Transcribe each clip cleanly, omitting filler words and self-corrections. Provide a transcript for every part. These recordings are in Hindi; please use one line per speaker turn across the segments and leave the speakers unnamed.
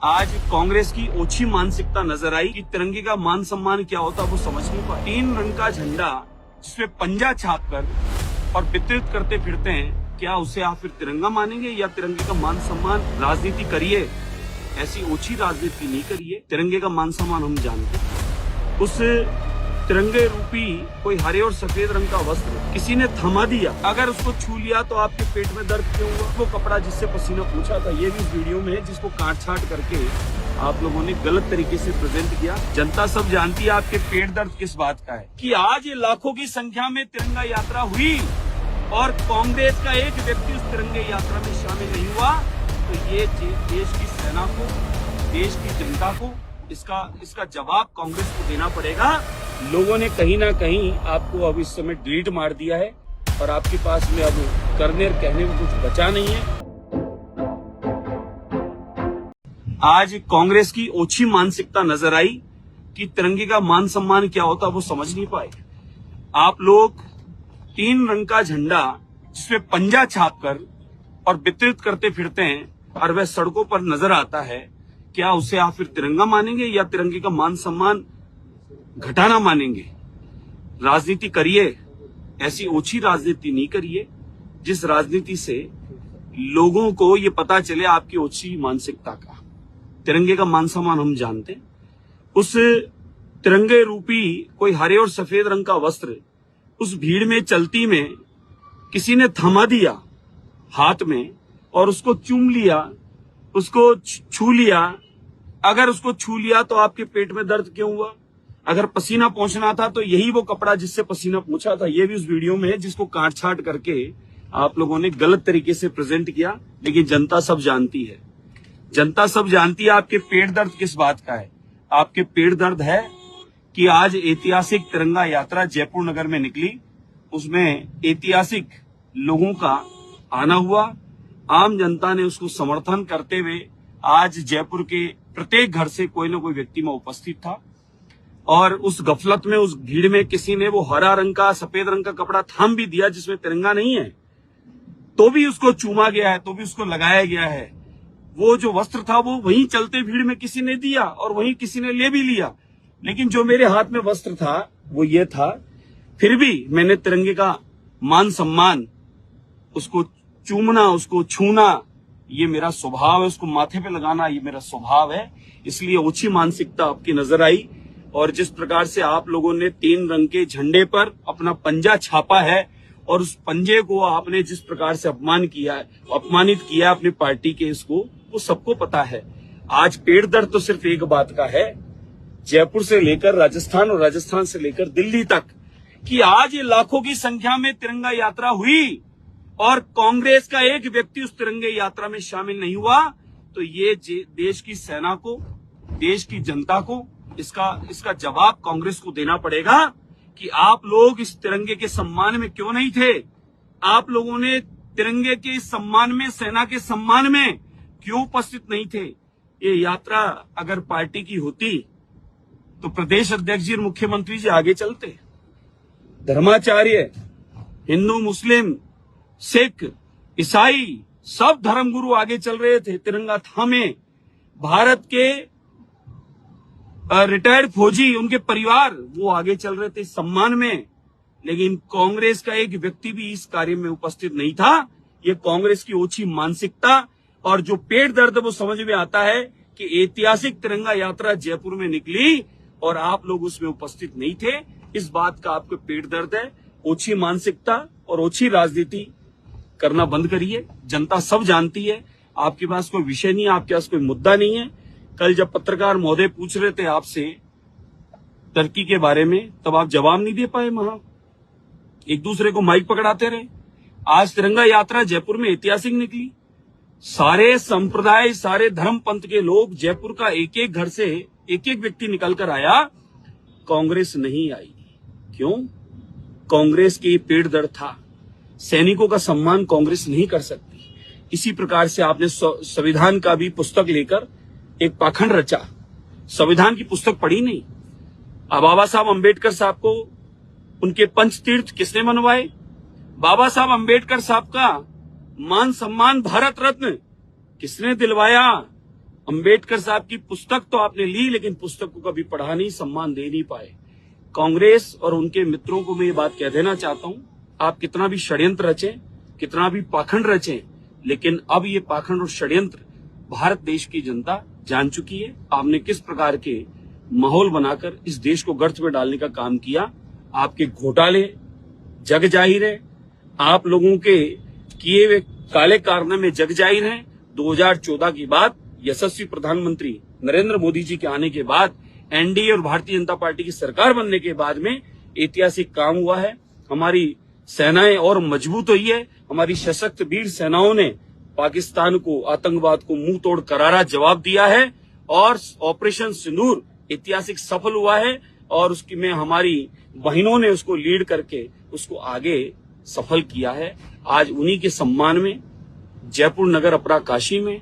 आज कांग्रेस की ओछी मानसिकता नजर आई कि तिरंगे का मान सम्मान क्या होता वो समझ नहीं पाए। 3 रंग का झंडा जिसमें पंजा छाप कर और वितरित करते फिरते हैं, क्या उसे आप फिर तिरंगा मानेंगे या तिरंगे का मान सम्मान? राजनीति करिए, ऐसी ओछी राजनीति नहीं करिए। तिरंगे का मान सम्मान हम जानते हैं। उस तिरंगे रूपी कोई हरे और सफेद रंग का वस्त्र किसी ने थमा दिया, अगर उसको छू लिया तो आपके पेट में दर्द क्यों हुआ? वो कपड़ा जिससे पसीना पूछा था, ये भी इस वीडियो में है, जिसको काट छाट करके आप लोगों ने गलत तरीके से प्रेजेंट किया। जनता सब जानती है आपके पेट दर्द किस बात का है। कि आज ये लाखों की संख्या में तिरंगा यात्रा हुई और कांग्रेस का एक व्यक्ति उस तिरंगे यात्रा में शामिल नहीं हुआ, तो ये देश की सेना को, देश की जनता को इसका जवाब कांग्रेस को देना पड़ेगा। लोगों ने कहीं ना कहीं आपको अब इस समय डिलीट मार दिया है और आपके पास में अब करने और कहने में कुछ बचा नहीं है। आज कांग्रेस की ओछी मानसिकता नजर आई कि तिरंगे का मान सम्मान क्या होता वो समझ नहीं पाए। आप लोग 3 रंग का झंडा जिसमें पंजा छाप कर और वितरित करते फिरते हैं और वह सड़कों पर नजर आता है, क्या उसे आप फिर तिरंगा मानेंगे या तिरंगे का मान सम्मान घटाना मानेंगे? राजनीति करिए, ऐसी ओछी राजनीति नहीं करिए जिस राजनीति से लोगों को ये पता चले आपकी ओछी मानसिकता का। तिरंगे का मान सम्मान हम जानते हैं। उस तिरंगे रूपी कोई हरे और सफेद रंग का वस्त्र उस भीड़ में चलती में किसी ने थमा दिया हाथ में और उसको चूम लिया, उसको छू लिया। अगर उसको छू लिया तो आपके पेट में दर्द क्यों हुआ? अगर पसीना पहुंचना था तो यही वो कपड़ा जिससे पसीना पूछा था, ये भी उस वीडियो में है, जिसको काट छाट करके आप लोगों ने गलत तरीके से प्रेजेंट किया। लेकिन जनता सब जानती है, जनता सब जानती है आपके पेट दर्द किस बात का है। आपके पेट दर्द है कि आज ऐतिहासिक तिरंगा यात्रा जयपुर नगर में निकली, उसमें ऐतिहासिक लोगों का आना हुआ। आम जनता ने उसको समर्थन करते हुए आज जयपुर के प्रत्येक घर से कोई ना कोई व्यक्ति में उपस्थित था और उस गफलत में, उस भीड़ में किसी ने वो हरा रंग का, सफेद रंग का कपड़ा थाम भी दिया जिसमें तिरंगा नहीं है, तो भी उसको चूमा गया है, तो भी उसको लगाया गया है। वो जो वस्त्र था वो वहीं चलते भीड़ में किसी ने दिया और वहीं किसी ने ले भी लिया। लेकिन जो मेरे हाथ में वस्त्र था वो ये था, फिर भी मैंने तिरंगे का मान सम्मान, उसको चूमना, उसको छूना, ये मेरा स्वभाव है। उसको माथे पे लगाना ये मेरा स्वभाव है। इसलिए ओछी मानसिकता आपकी नजर आई और जिस प्रकार से आप लोगों ने 3 रंग के झंडे पर अपना पंजा छापा है और उस पंजे को आपने जिस प्रकार से अपमानित किया अपनी पार्टी के, इसको वो सबको पता है। आज पेट दर्द तो सिर्फ एक बात का है, जयपुर से लेकर राजस्थान और राजस्थान से लेकर दिल्ली तक, कि आज ये लाखों की संख्या में तिरंगा यात्रा हुई और कांग्रेस का एक व्यक्ति उस तिरंगे यात्रा में शामिल नहीं हुआ, तो ये देश की सेना को, देश की जनता को इसका जवाब कांग्रेस को देना पड़ेगा कि आप लोग इस तिरंगे के सम्मान में क्यों नहीं थे। आप लोगों ने तिरंगे के सम्मान में, सेना के सम्मान में क्यों उपस्थित नहीं थे? ये यात्रा अगर पार्टी की होती तो प्रदेश अध्यक्ष जी और मुख्यमंत्री जी आगे चलते। धर्माचार्य, हिंदू, मुस्लिम, सिख, ईसाई, सब धर्मगुरु आगे चल रहे थे, तिरंगा थामे। भारत के रिटायर्ड फौजी, उनके परिवार, वो आगे चल रहे थे सम्मान में। लेकिन कांग्रेस का एक व्यक्ति भी इस कार्य में उपस्थित नहीं था। ये कांग्रेस की ओछी मानसिकता और जो पेट दर्द वो समझ में आता है कि ऐतिहासिक तिरंगा यात्रा जयपुर में निकली और आप लोग उसमें उपस्थित नहीं थे। इस बात का आपको पेट दर्द है। ओछी मानसिकता और ओछी राजनीति करना बंद करिए। जनता सब जानती है, आपके पास कोई विषय नहीं है, आपके पास कोई मुद्दा नहीं है। कल जब पत्रकार महोदय पूछ रहे थे आपसे टर्की के बारे में, तब आप जवाब नहीं दे पाए, वहां एक दूसरे को माइक पकड़ाते रहे। आज तिरंगा यात्रा जयपुर में ऐतिहासिक निकली, सारे संप्रदाय, सारे धर्म पंथ के लोग, जयपुर का एक एक घर से एक एक व्यक्ति निकल कर आया, कांग्रेस नहीं आई। क्यों? कांग्रेस के पेट दर्द था। सैनिकों का सम्मान कांग्रेस नहीं कर सकती। इसी प्रकार से आपने संविधान का भी पुस्तक लेकर एक पाखंड रचा, संविधान की पुस्तक पढ़ी नहीं। अब बाबा साहब अंबेडकर साहब को उनके पंचतीर्थ किसने मनवाए? बाबा साहब अंबेडकर साहब का मान सम्मान भारत रत्न किसने दिलवाया? अंबेडकर साहब की पुस्तक तो आपने ली, लेकिन पुस्तक को कभी पढ़ा नहीं, सम्मान दे नहीं पाए। कांग्रेस और उनके मित्रों को मैं ये बात कह देना चाहता हूं, आप कितना भी षड्यंत्र रचें, कितना भी पाखंड रचें, लेकिन अब ये पाखंड और षड्यंत्र भारत देश की जनता जान चुकी है। आपने किस प्रकार के माहौल बनाकर इस देश को गर्त में डालने का काम किया। आपके घोटाले जग जाहिर है, आप लोगों के किए हुए काले कारनामे जग जाहिर हैं। 2014 के बाद यशस्वी प्रधानमंत्री नरेंद्र मोदी जी के आने के बाद, एनडीए और भारतीय जनता पार्टी की सरकार बनने के बाद में ऐतिहासिक काम हुआ है। हमारी सेनाएं और मजबूत हुई है। हमारी सशक्त वीर सेनाओं ने पाकिस्तान को, आतंकवाद को मुंह तोड़ करारा जवाब दिया है और ऑपरेशन सिंदूर ऐतिहासिक सफल हुआ है और उसकी में हमारी बहनों ने उसको लीड करके उसको आगे सफल किया है। आज उन्हीं के सम्मान में जयपुर नगर अपरा काशी में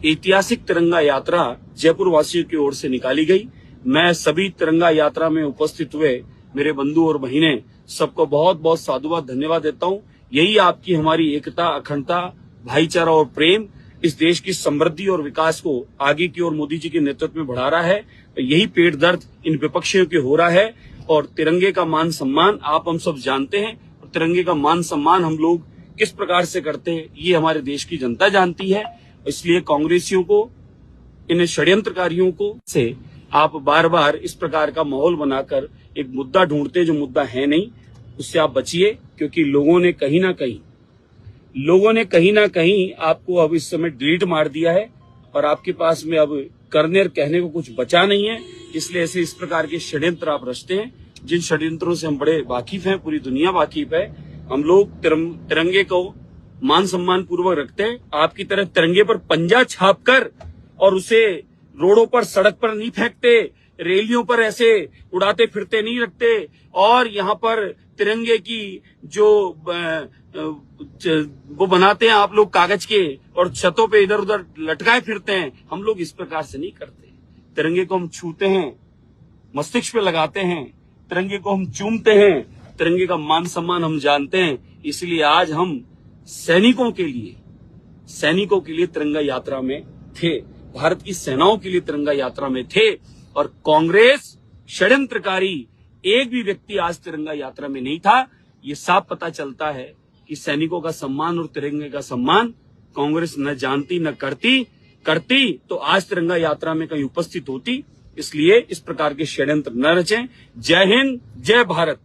ऐतिहासिक तिरंगा यात्रा जयपुर वासियों की ओर से निकाली गई। मैं सभी तिरंगा यात्रा में उपस्थित हुए मेरे बंधु और बहिनें सबको बहुत बहुत साधुवाद धन्यवाद देता हूं। यही आपकी हमारी एकता, अखंडता, भाईचारा और प्रेम इस देश की समृद्धि और विकास को आगे की ओर मोदी जी के नेतृत्व में बढ़ा रहा है। यही पेट दर्द इन विपक्षियों के हो रहा है और तिरंगे का मान सम्मान आप हम सब जानते हैं। और तिरंगे का मान सम्मान हम लोग किस प्रकार से करते हैं ये हमारे देश की जनता जानती है। इसलिए कांग्रेसियों को, इन षड्यंत्रकारियों को से आप बार बार इस प्रकार का माहौल बनाकर एक मुद्दा ढूंढते जो मुद्दा है नहीं, उससे आप बचिए, क्योंकि लोगों ने कहीं ना कहीं आपको अब इस समय डिलीट मार दिया है और आपके पास में अब करने और कहने को कुछ बचा नहीं है। इसलिए ऐसे इस प्रकार के षड्यंत्र आप रचते हैं, जिन षड्यंत्रों से हम बड़े वाकिफ हैं, पूरी दुनिया वाकिफ है। हम लोग तिरंगे को मान सम्मान पूर्वक रखते हैं। आपकी तरह तिरंगे पर पंजा छापकर और उसे रोडों पर, सड़क पर नहीं फेंकते, रैलियों पर ऐसे उड़ाते फिरते नहीं रखते और यहाँ पर तिरंगे की जो वो बनाते हैं आप लोग कागज के और छतों पे इधर उधर लटकाए फिरते हैं। हम लोग इस प्रकार से नहीं करते। तिरंगे को हम छूते हैं, मस्तिष्क पे लगाते हैं, तिरंगे को हम चूमते हैं, तिरंगे का मान सम्मान हम जानते हैं। इसलिए आज हम सैनिकों के लिए तिरंगा यात्रा में थे, भारत की सेनाओं के लिए तिरंगा यात्रा में थे और कांग्रेस षड्यंत्रकारी एक भी व्यक्ति आज तिरंगा यात्रा में नहीं था। ये साफ पता चलता है कि सैनिकों का सम्मान और तिरंगे का सम्मान कांग्रेस न जानती न करती तो आज तिरंगा यात्रा में कहीं उपस्थित होती। इसलिए इस प्रकार के षड्यंत्र न रचें। जय हिंद, जय भारत।